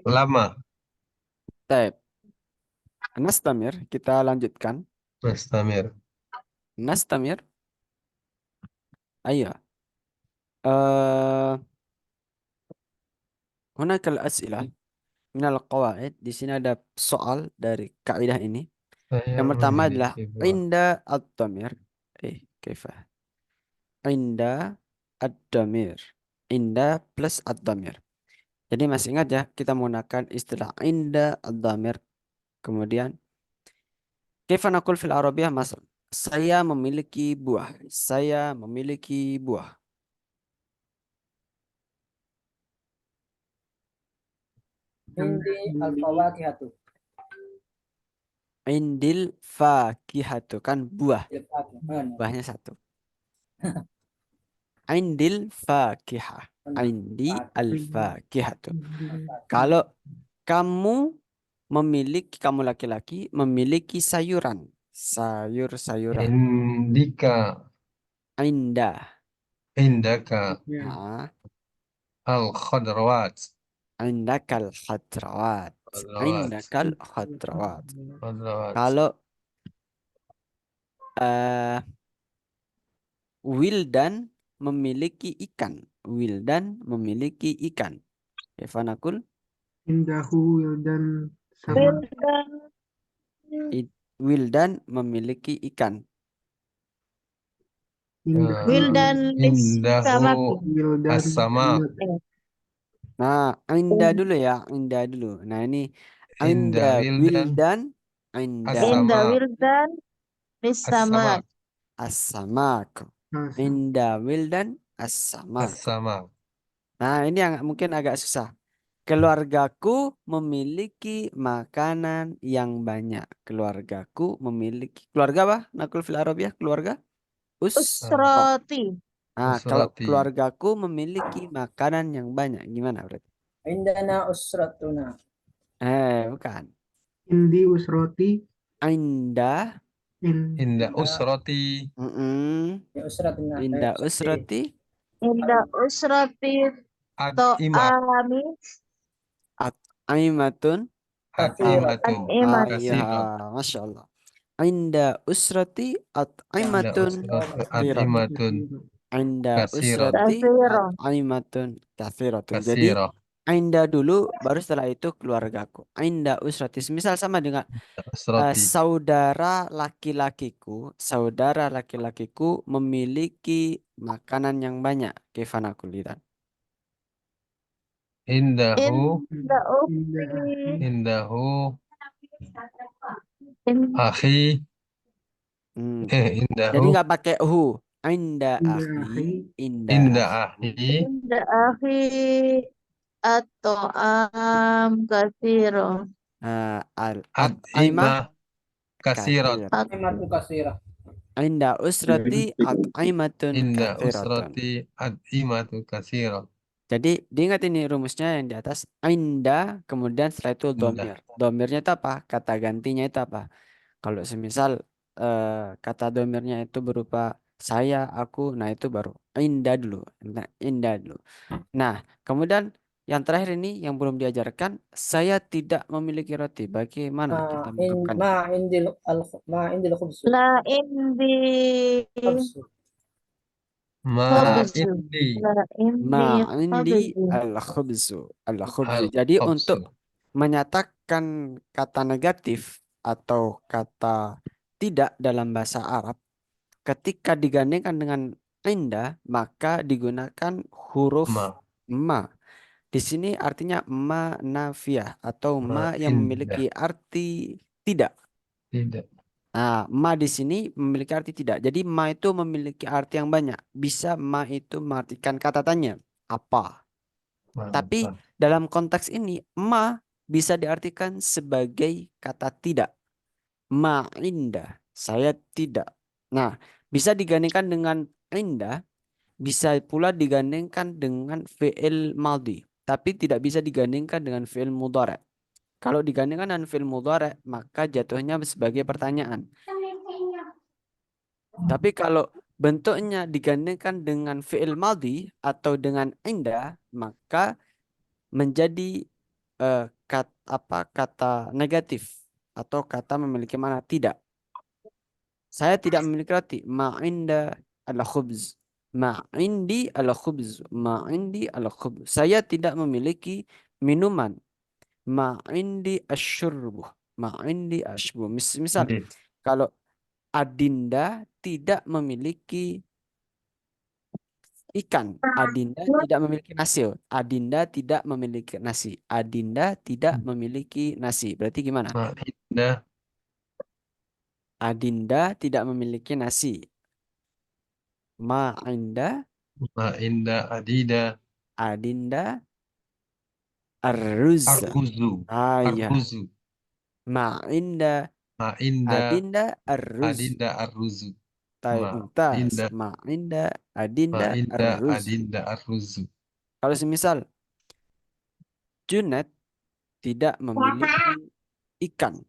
Lama. Baik. Nastamir, kita lanjutkan. Mustamir. Nastamir. Ayo. Hunakal as'ilah minal qawaid. Di sini ada soal dari kaidah ini. Saya Yang pertama adalah memiliki buah. inda ad-damir. Kaifa? Inda ad-damir. Inda plus ad-damir. Jadi masih ingat ya, kita menggunakan istilah inda ad-damir. Kemudian kaifa naqul fil Arabiyah masal. Saya memiliki buah. Saya memiliki buah. Indi al-fawakihatu. Indil fakihatu, kan buah. Buahnya satu. Indil fakihah. Indi al-fakihatu. Kalau kamu memiliki, kamu laki-laki memiliki sayuran. Sayur-sayuran. Indika. Indah. Indaka. Ah, Al-khadrawat. indakal khadrawat. Khadrawat. Indakal khadrawat. Khadrawat. Kalau Wildan memiliki ikan. Wildan memiliki ikan. Evanakul. Indahu Wildan sama. Wildan. Wildan memiliki ikan. Indah. Wildan Indahu lissamaki. Wildan. as-samak. Nah, inda dulu ya, inda dulu. Nah, ini Inda inda wildan wildan, inda as-samak. Inda wildan lissamak. As-samak. as-samak. As- Inda wildan as-samak. As-samak. Nah, ini yang mungkin agak susah. Keluargaku memiliki makanan yang banyak. Keluargaku memiliki keluarga apa? Nakul fil Arabiyah keluarga usroh. Usroti. Nah, kalau Usrati. keluargaku memiliki makanan yang banyak, gimana berarti? Indana usratuna. Bukan. Indi usroti. Indah, Inda Inda- usrati. Ya usratuna. indah usrati Inda usroti Ad-ima. to'ami. aimatun. Kathira. Ad-imatun. Imat. Iya, Kasirah. Masya Allah. Indah usrati Inda aimatun usrati kathiratun. ad-imatun. Indah Kasirat. usrati Kasiro. aimatun kathiratun. Jadi Kasirah. Ainda dulu, baru setelah itu keluargaku. Ainda usrati. Misal sama dengan Usrati. saudara laki-lakiku memiliki makanan yang banyak. Kefana kulitan. Indahu. Inda ukti. Indahu. In- Akhi. Hmm. Jadi Indahu. nggak pakai hu. Ainda Indah akhi, akhi. inda Inda akhi. ahli. Inda akhi atau kasiro. At'imah Ad-imah. Kasirat. kathirat. Imatu kasira. Ainda usrati at'imatun Inda kathiratun. usrati ad-imatu kasirat. Jadi diingat ini rumusnya yang di atas. Ainda, kemudian setelah itu Indah. domir. Domirnya itu apa? Kata gantinya itu apa? Kalau semisal kata domirnya itu berupa saya, aku, nah itu baru indah dulu. Nah, indah dulu. Nah, kemudian yang terakhir ini yang belum diajarkan, saya tidak memiliki roti. Bagaimana kita mengungkapkannya? Ma indil khubsu. La indi Khubsu. Ma khubzu. indi La indi Ma'indi khubzu. al-khubzu. Al-khubzu. Jadi al-khubsu. untuk menyatakan kata negatif atau kata tidak dalam bahasa Arab, ketika digandengkan dengan inda, maka digunakan huruf Ma. ma. Di sini artinya ma nafiyah atau Ma ma yang indah. memiliki arti tidak. Tidak. Nah, ma di sini memiliki arti tidak. Jadi ma itu memiliki arti yang banyak. Bisa ma itu mengartikan kata tanya. Apa? Tapi Apa? dalam konteks ini, ma bisa diartikan sebagai kata tidak. Ma indah. Saya tidak. Nah, bisa digandengkan dengan indah. Bisa pula digandengkan dengan fi'il maldi. Tapi tidak bisa digandengkan dengan fi'il mudhari'. Kalau digandengkan dengan fi'il mudhari', maka jatuhnya sebagai pertanyaan. Tapi kalau bentuknya digandengkan dengan fi'il maldi atau dengan indah, maka menjadi kata negatif atau kata memiliki mana tidak. Saya tidak memiliki roti. Ma inda ala khubz. Ma indi ala khubz. Ma indi ala khubz. Saya tidak memiliki minuman. Ma indi asyurbu. Ma indi asyurbu. Misal, Ini. kalau Adinda tidak memiliki ikan. Adinda tidak memiliki nasi. Adinda tidak memiliki nasi. Adinda tidak memiliki nasi. Berarti gimana? Ma indah. Adinda tidak memiliki nasi. Ma inda Ma indah adida. adinda arruz. Arkuzu. Iya. Arkuzu. Ma inda Ma indah adinda arruz. adinda arruzu. Taib Ma mumtaz. indah. Ma inda Ma adinda indah arruz. adinda arruzu. Kalau semisal Junet tidak memiliki ikan.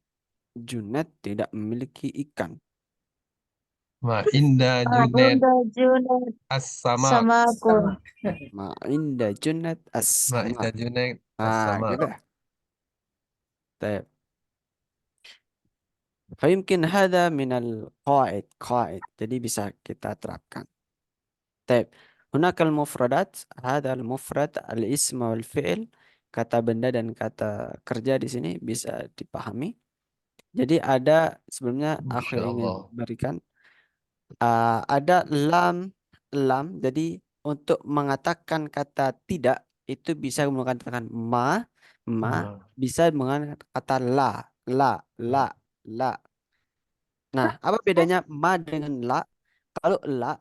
Junet tidak memiliki ikan. Ma indah Junet Bunda Junet as-samak. sama aku. Sama. Ma inda Junet Ma as-sama. indah Junet Ah, as-samak. gitu. Taib. فيمكن هذا من القواعد قاعد jadi bisa kita terapkan. طيب هناك المفردات هذا المفرد الاسم والفعل kata benda dan kata kerja di sini bisa dipahami. Jadi ada sebelumnya aku Masya ingin Allah. berikan ada lam. Jadi untuk mengatakan kata tidak itu bisa mengatakan ma, Ma. bisa menggunakan kata la, la. Nah, apa bedanya ma dengan la? Kalau la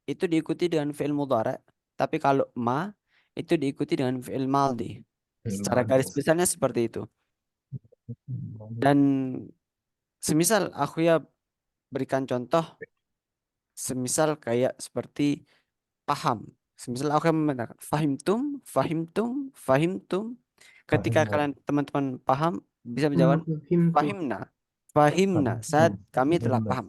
itu diikuti dengan fi'il mudhari, tapi kalau ma itu diikuti dengan fi'il maldi. Secara garis besarnya seperti itu. Dan semisal aku ya berikan contoh, semisal kayak seperti paham. Semisal aku yang mengatakan fahimtum, fahimtum, fahimtum. Ketika Fahimna. kalian teman-teman paham, bisa Ma menjawab fahimtu. fahimna. Fahimna, kami telah Fahimna. paham.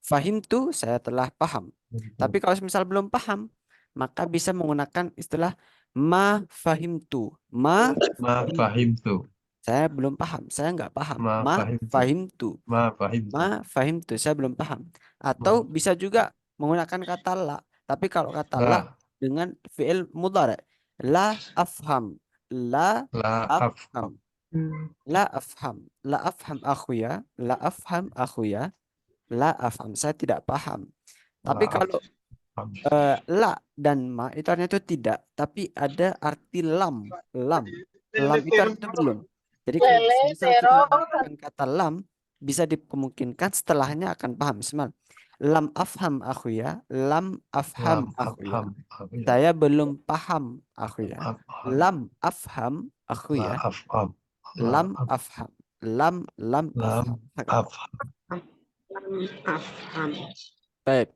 Fahimtu, saya telah paham. Tapi kalau misal belum paham, maka bisa menggunakan istilah ma fahimtu. Ma Ma fahim. fahimtu. Saya belum paham, saya nggak paham. Ma Ma fahimtu. fahimtu. Ma fahimtu. Ma fahimtu, saya belum paham. Atau Ma. bisa juga menggunakan kata la. Tapi kalau kata la La. dengan fi'il mudhari. La afham. La La afham. afham. La afham. La afham akhuya. La afham akhuya. La afham. Saya tidak paham. La Tapi kalau afham. la dan ma itu artinya itu tidak. Tapi ada arti lam. Lam. Lam itu artinya itu belum. Jadi misal kita menggunakan kata lam, bisa dikemungkinkan setelahnya akan paham. Misal, lam afham akhuya. Lam afham Lam akhuya. afham. Akhuya. Saya belum paham akhuya. Afham. Lam afham La akhuya. afham. La Lam afham. afham. Lam Lam afham. afham. Afham. Baik.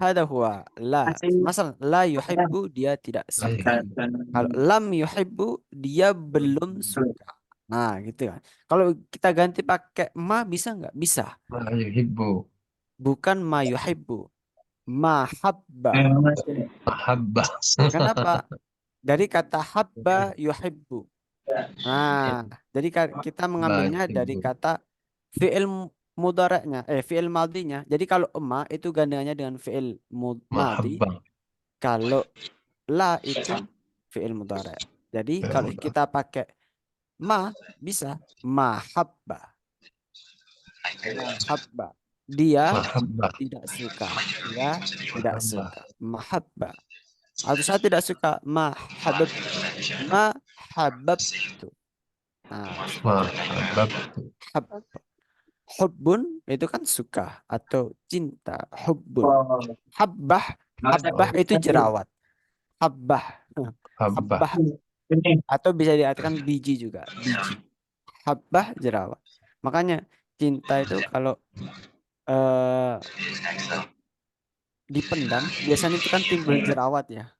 Hada huwa la. Masal la yuhibbu, dia tidak La suka. yuhibbu. Kalau lam yuhibbu, dia belum suka. Nah, gitu kan. Kalau kita ganti pakai ma bisa nggak? Bisa. La yuhibbu. Bukan ma yuhibbu. Mahabba. Mahabbah. Kenapa? Dari kata habba yuhibbu. Nah, jadi kita La mengambilnya dari yuhibbu. kata fi'il mudhari'nya, fi'il maldinya. Jadi kalau ma itu gandengannya dengan fi'il maldi. Mahabbah. Kalau la itu fi'il mudhari'. Jadi kalau kita pakai ma bisa mahabba. Mahabba. Dia Mahabbah. tidak suka. Dia tidak Mahabbah. suka. Mahabba. Atau saya tidak suka mahabab. Mahababtu. Nah, seperti itu. Mahabbatu. Hab. Hubbun itu kan suka atau cinta. Hubbun. Habbah. Habbah itu jerawat. Habbah. Habbah. Habbah. Atau bisa diartikan biji juga. Biji. Habbah jerawat. Makanya cinta itu kalau dipendam biasanya itu kan timbul jerawat ya.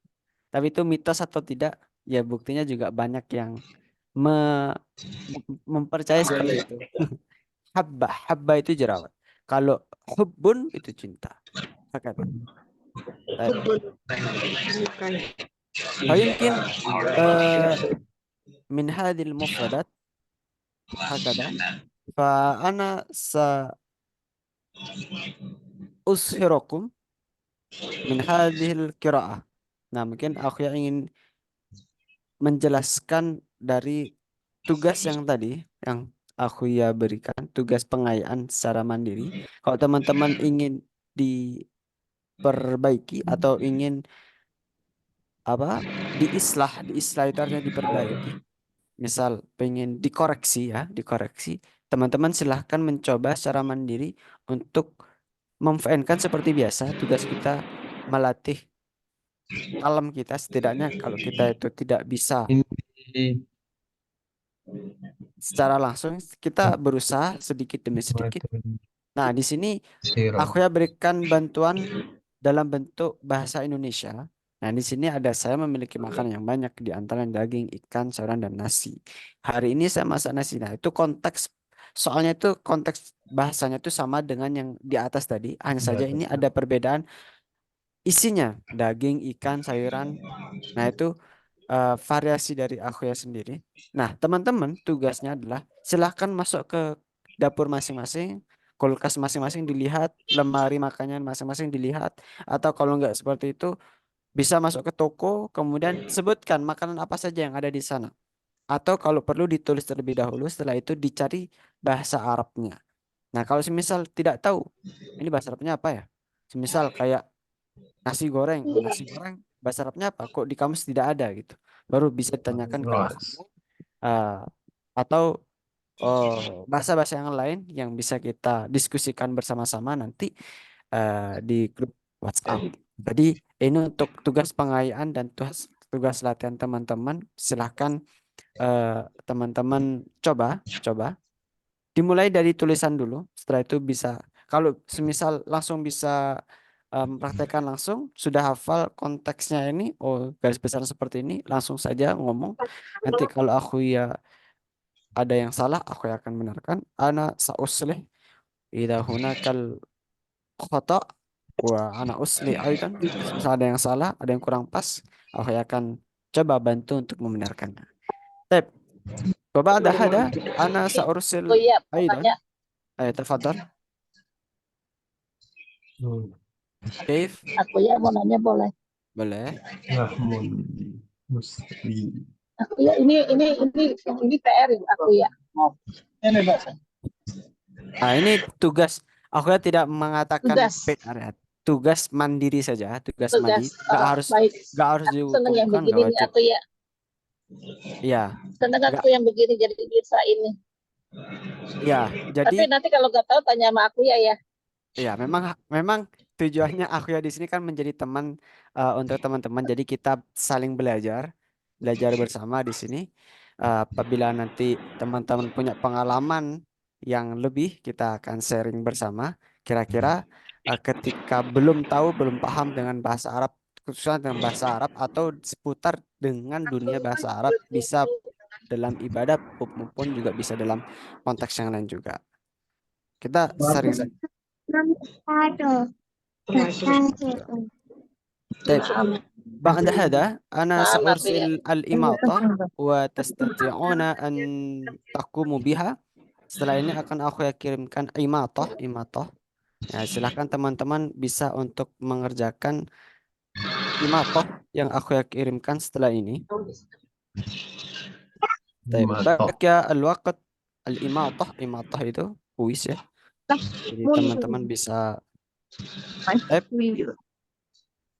Tapi itu mitos atau tidak? Ya buktinya juga banyak yang mempercayai seperti itu. Habbah itu jerawat. Kalau hubbun itu cinta. Hakata. فيمكن من هذه المفردات هكذا فأنا سأظهركم من هذه القراءة. Nah, mungkin aku yang ingin menjelaskan dari tugas yang tadi yang aku ya berikan, tugas pengayaan secara mandiri. Kalau teman-teman ingin diperbaiki atau ingin diislah itu artinya diperbaiki. Misal pengen dikoreksi ya, dikoreksi. Teman-teman silahkan mencoba secara mandiri untuk memfa'inkan seperti biasa. Tugas kita melatih alam kita, setidaknya kalau kita itu tidak bisa Ini secara langsung, kita berusaha sedikit demi sedikit. Nah, di sini aku ya berikan bantuan dalam bentuk bahasa Indonesia. Nah, di sini ada saya memiliki makanan yang banyak, di antaranya daging, ikan, sayuran, dan nasi. Hari ini saya masak nasi. Nah, itu konteks, soalnya itu konteks bahasanya itu sama dengan yang di atas tadi. Hanya saja ini ada perbedaan isinya, daging, ikan, sayuran. Nah, itu variasi dari aku ya sendiri. Nah, teman-teman tugasnya adalah silahkan masuk ke dapur masing-masing, kulkas masing-masing dilihat, lemari makanan masing-masing dilihat, atau kalau nggak seperti itu bisa masuk ke toko, kemudian sebutkan makanan apa saja yang ada di sana. Atau kalau perlu ditulis terlebih dahulu, setelah itu dicari bahasa Arabnya. Nah, kalau semisal tidak tahu, ini bahasa Arabnya apa ya? Semisal kayak nasi goreng. Nasi goreng bahasa Arabnya apa? Kok di kamus tidak ada gitu. Baru bisa ditanyakan ke Luas. akunya. eh, atau bahasa-bahasa yang lain yang bisa kita diskusikan bersama-sama nanti di grup WhatsApp. Jadi ini untuk tugas pengayaan dan tugas latihan teman-teman. Silahkan teman-teman coba dimulai dari tulisan dulu. Setelah itu bisa, kalau semisal langsung bisa praktekkan langsung, sudah hafal konteksnya ini, oh garis besar seperti ini, langsung saja ngomong. Nanti kalau aku ya ada yang salah, aku akan benarkan. Ana sa'uslih idza hunakal khata wa ana usli aidan. Misal ada yang salah, ada yang kurang pas, aku akan coba bantu untuk membenarkannya. Tep, coba ada ana Oh sa'ursil iya, aidan. makanya Ayo, tafadhal. Kaif? aku ya mau nanya boleh. Boleh. Muslim. Aku ya ini PR ya aku ya. Ini bahasa. Ini tugas. Aku ya tidak mengatakan Tugas. PR ya. Tugas mandiri saja, tugas mandiri. Baik. Nggak harus Aku seneng yang diukurkan, nggak begini nih wajib. aku ya. Iya, Seneng nggak. aku yang begini jadi bisa ini. Iya. Tapi Jadi nanti kalau nggak tahu tanya sama aku ya ya. ya, memang tujuannya aku ya di sini kan menjadi teman untuk teman-teman. Jadi kita saling belajar bersama di sini. Apabila nanti teman-teman punya pengalaman yang lebih, kita akan sharing bersama. Kira-kira ketika belum tahu, belum paham dengan bahasa Arab, khususnya dengan bahasa Arab atau seputar dengan dunia bahasa Arab, bisa dalam ibadah maupun juga bisa dalam konteks yang lain juga. Kita sharing saja. طيب بعد هذا أنا سأرسل الإماطة وتستطيعون أن تقوموا بها. Setelah ini akan aku kirimkan imatah. Ya, silahkan teman-teman bisa untuk mengerjakan imatah yang aku kirimkan setelah ini. طيب بقى الوقت imatah itu puisi ya. Jadi teman-teman bisa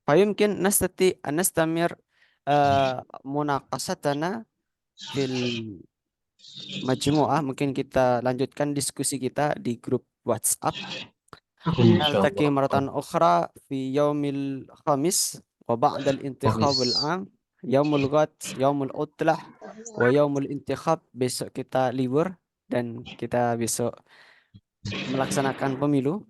فيمكن نستطيع أن نستمر مناقشتنا في المجموعة. Mungkin kita lanjutkan diskusi kita di grup WhatsApp. نلتقي مرة أخرى في يوم الخميس وبعد الانتخاب العام يوم الغد يوم العطلة ويوم الانتخاب. Besok kita libur dan kita besok melaksanakan pemilu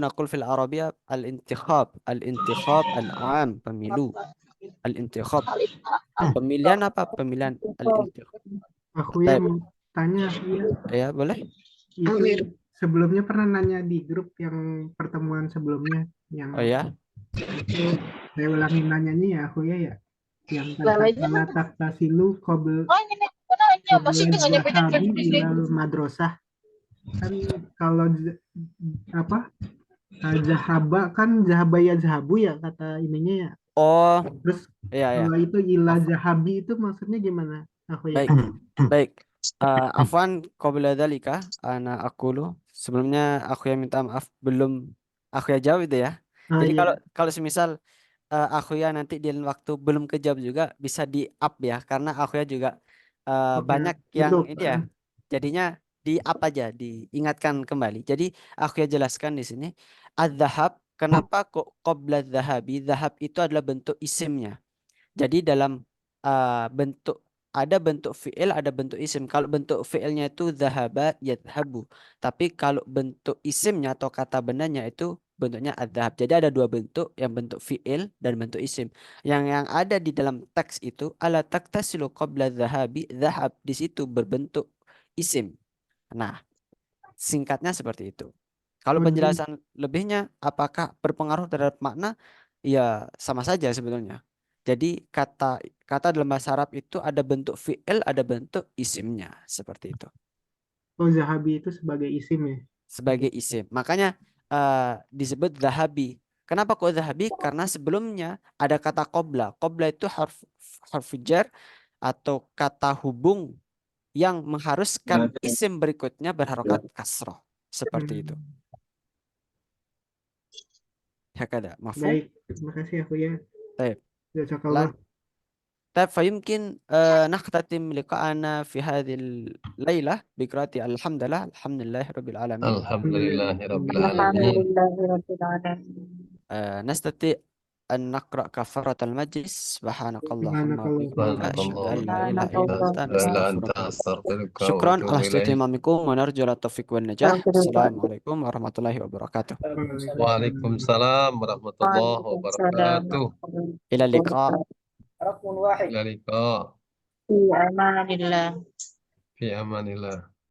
nakul fil Arabia al-intikhab al-am, pemilu al-intikhab, pemilihan al-intikhab. Aku ya mau tanya Ya boleh. itu sebelumnya pernah nanya di grup yang pertemuan sebelumnya yang Oh ya, itu saya ulangin nanyanya ya aku ya yang kata taktasilu qabl zahabi ilal madrasah kan kalau zahaba kan zahabaya zahabu ya kata ininya ya. oh Terus ya. kalau itu ila zahabi itu maksudnya gimana? Aku ya. Baik. Afwan qabla dzalika ana aqulu, sebelumnya aku yang minta maaf belum aku ya jawab itu ya. Oh, Jadi iya. kalau semisal aku ya nanti di lain waktu belum kejawab juga bisa di up ya, karena aku ya juga Oke, banyak yang itu ini ya. Jadinya di up aja, diingatkan kembali. Jadi aku ya jelaskan di sini. Az-zahab, kenapa kok qabla dzahabi? Zahab itu adalah bentuk isimnya. Jadi dalam bentuk, ada bentuk fi'il, ada bentuk isim. Kalau bentuk fi'ilnya itu zahaba yadhabu. Tapi kalau bentuk isimnya atau kata bendanya itu bentuknya adzhab. Jadi ada dua bentuk, yang bentuk fi'il dan bentuk isim. Yang ada di dalam teks itu ala taktasilu qabla zahabi, zahab di situ berbentuk isim. Nah, singkatnya seperti itu. Kalau penjelasan lebihnya apakah berpengaruh terhadap makna? Ya sama saja sebetulnya. Jadi kata dalam bahasa Arab itu ada bentuk fi'il, ada bentuk isimnya, seperti itu. zahabi itu sebagai isim ya. Sebagai isim. Makanya disebut zahabi. Kenapa kok zahabi? Karena sebelumnya ada kata qobla. Qobla itu harf jar atau kata hubung yang mengharuskan isim berikutnya berharokat kasroh. Seperti itu. Hakada. Mafhum? Baik, terima kasih aku ya. Baik. Jazakallah. طيب فيمكن نختتم لقاءنا في هذه الليلة بقراءة الحمد لله رب العالمين. Alhamdulillah Rabbil Alamin. نستطيع أن نقرأ كفارة المجلس. سبحانك اللهم Subhanakallah. وبحمدك أشهد أن لا إله إلا أنت لا إله إلا أنت نستغفرك. أستغفرك شكرا وأتوب على حسن إليك. اهتمامكم ونرجو التوفيق والنجاح. السلام عليكم ورحمة الله وبركاته. Waalaikumsalam warahmatullahi wabarakatuh. إلى اللقاء. رقم واحد Ila liqa. في أمان الله. Fi amanillah.